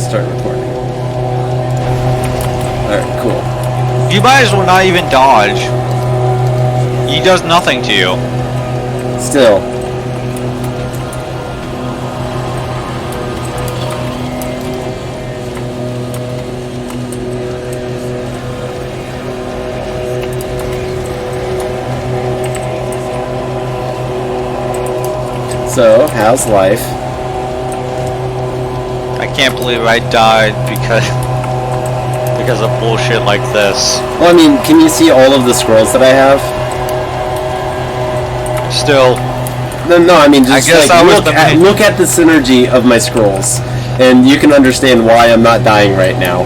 start recording. Alright, cool. You might as well not even dodge. He does nothing to you. Still. So, how's life? I can't believe I died because of bullshit like this. Well, I mean, can you see all of the scrolls that I have? Still. No, I mean, just I guess like, look at the synergy of my scrolls, and you can understand why I'm not dying right now.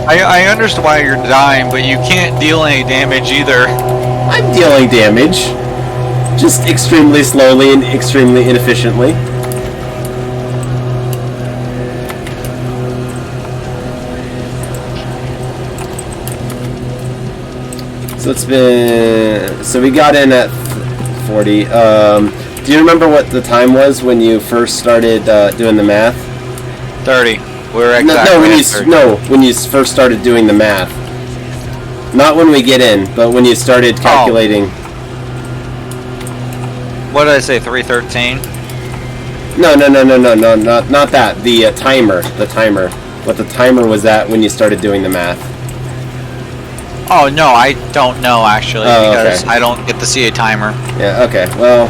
I understand why you're dying, but you can't deal any damage either. I'm dealing damage. Just extremely slowly and extremely inefficiently. So it's been... So we got in at 40. Do you remember what the time was when you first started doing the math? 30. We're exactly when you first started doing the math. Not when we get in, but when you started calculating. What did I say, 313? No, not that. The timer. What the timer was at when you started doing the math. Oh, no, I don't know, actually, because okay. I don't get to see a timer. Yeah, okay, well,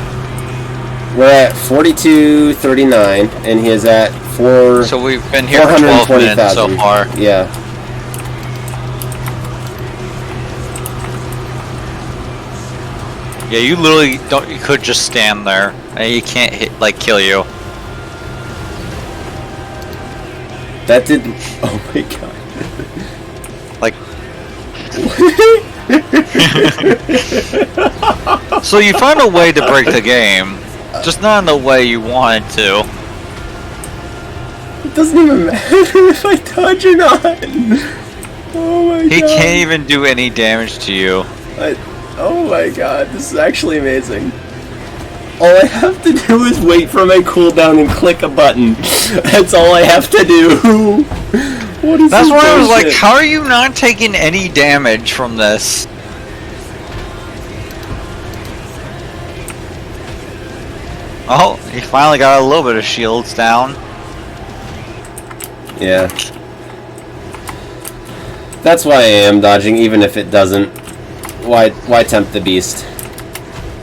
we're at 42:39, and he is at 4... So we've been here for 12 minutes so far. Yeah. Yeah, you literally don't. You could just stand there, and he can't kill you. That did. Oh my god. Like. So you found a way to break the game, just not in the way you wanted to. It doesn't even matter if I dodge or not. Oh my god. He can't even do any damage to you. Oh my god, this is actually amazing. All I have to do is wait for my cooldown and click a button. That's all I have to do. What is That's this why I was bullshit? like, how are you not taking any damage from this? Oh, he finally got a little bit of shields down. Yeah. That's why I am dodging, even if it doesn't. Why tempt the beast?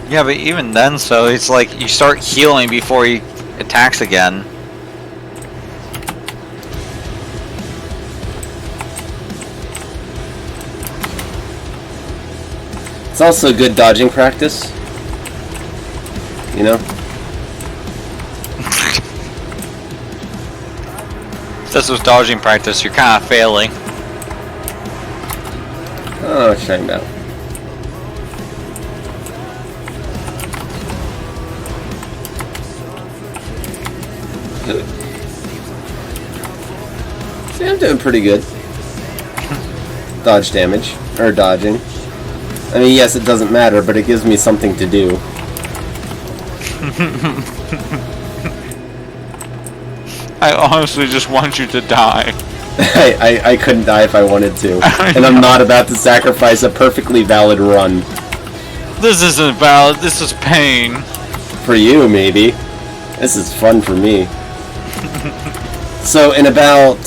Yeah, but even then, so it's like you start healing before he attacks again. It's also good dodging practice. You know? If this was dodging practice, you're kind of failing. Oh, shame out. See, I'm doing pretty good. Dodge damage. Or dodging. I mean, yes, it doesn't matter, but it gives me something to do. I honestly just want you to die. I couldn't die if I wanted to. And I'm not about to sacrifice a perfectly valid run. This isn't valid, this is pain. For you, maybe. This is fun for me. So, in about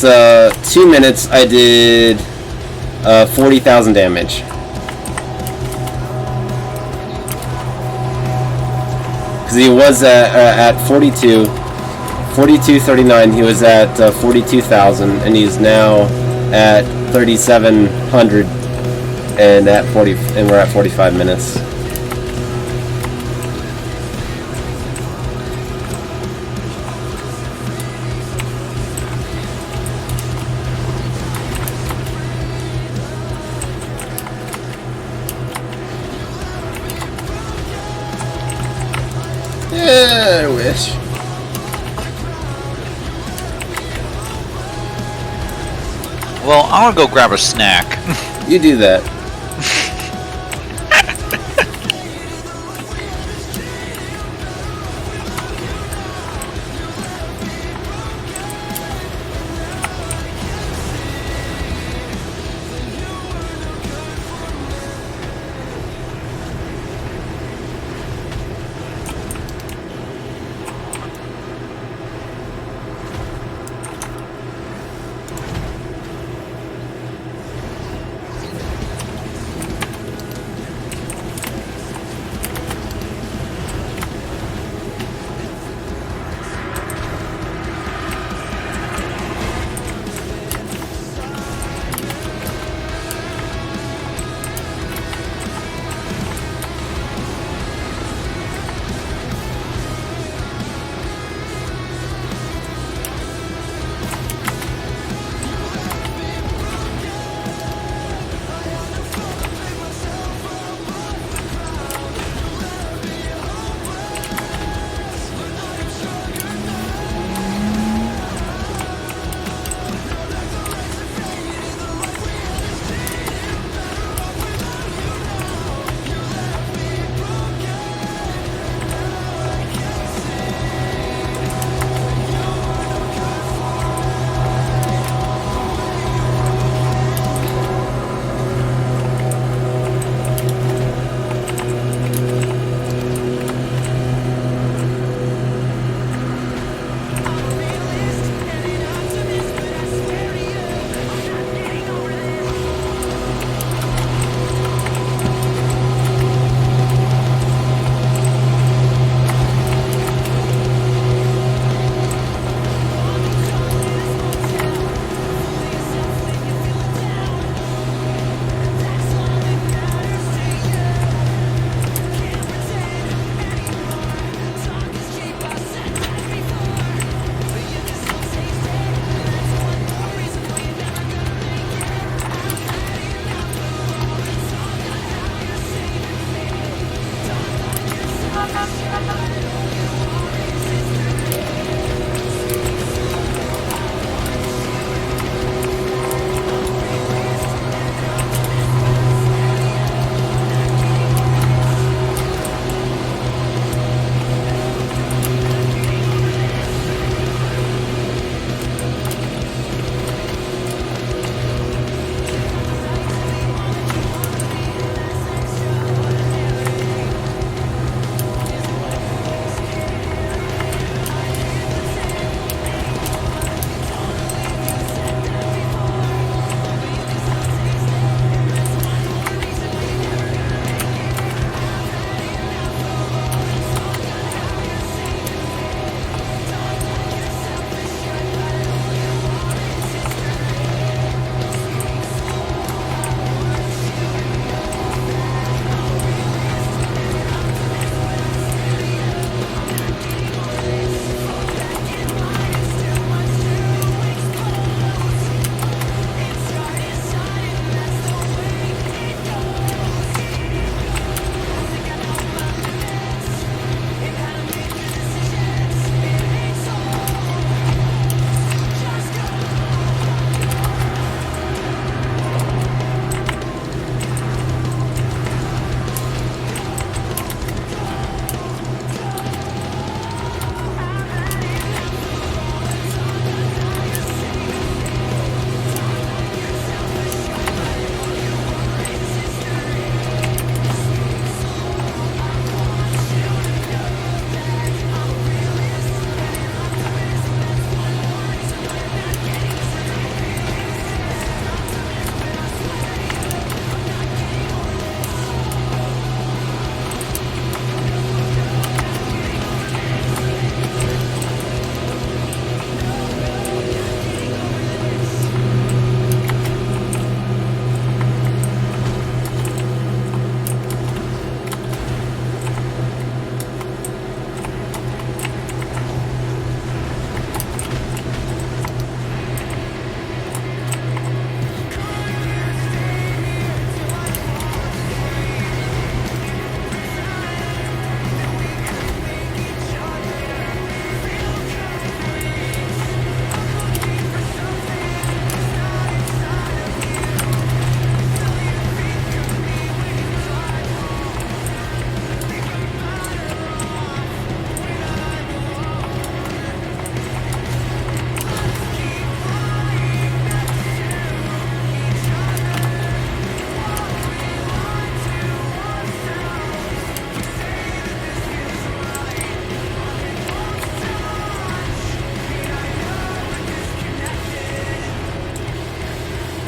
2 minutes, I did 40,000 damage. Because he was at 42:39, he was at 42,000, and he's now at 3,700, and we're at 45 minutes. Yeah, I wish. Well, I'm gonna go grab a snack. You do that.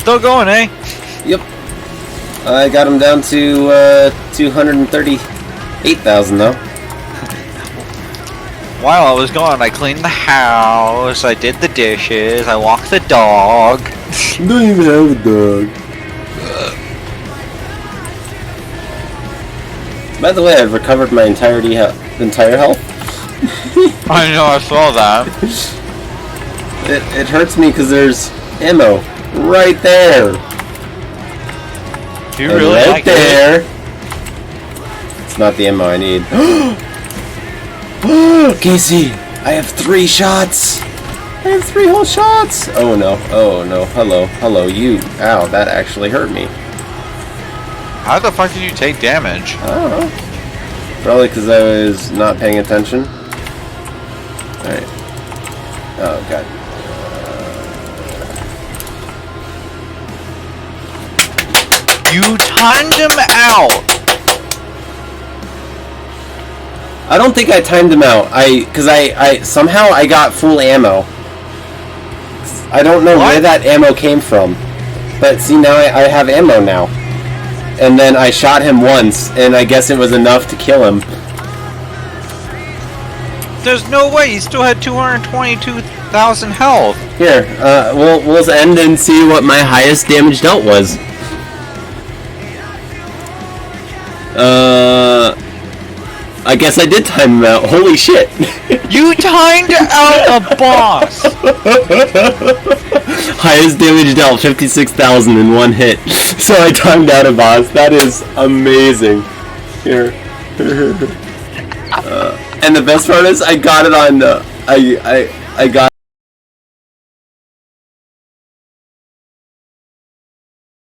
Still going, eh? Yep. I got him down to 238,000 though. While I was gone, I cleaned the house, I did the dishes, I walked the dog. You don't even have a dog. By the way, I've recovered my entire health. I know, I saw that. It hurts me because there's ammo right there. You And really right like there. It's not the ammo I need. Casey, I have 3 shots. I have 3 whole shots. Oh no. Oh no. Hello, you. Ow, that actually hurt me. How the fuck did you take damage? I don't know. Probably because I was not paying attention. Alright. Oh god. You timed him out! I don't think I timed him out. Because I somehow I got full ammo. I don't know where that ammo came from. But see, now I have ammo now. And then I shot him once, and I guess it was enough to kill him. There's no way, he still had 222,000 health. Here, we'll end and see what my highest damage dealt was. I guess I did time him out. Holy shit. You timed out a boss! Highest damage dealt, 56,000 in one hit. So I timed out a boss. That is amazing. Here. And the best part is, I got it on I got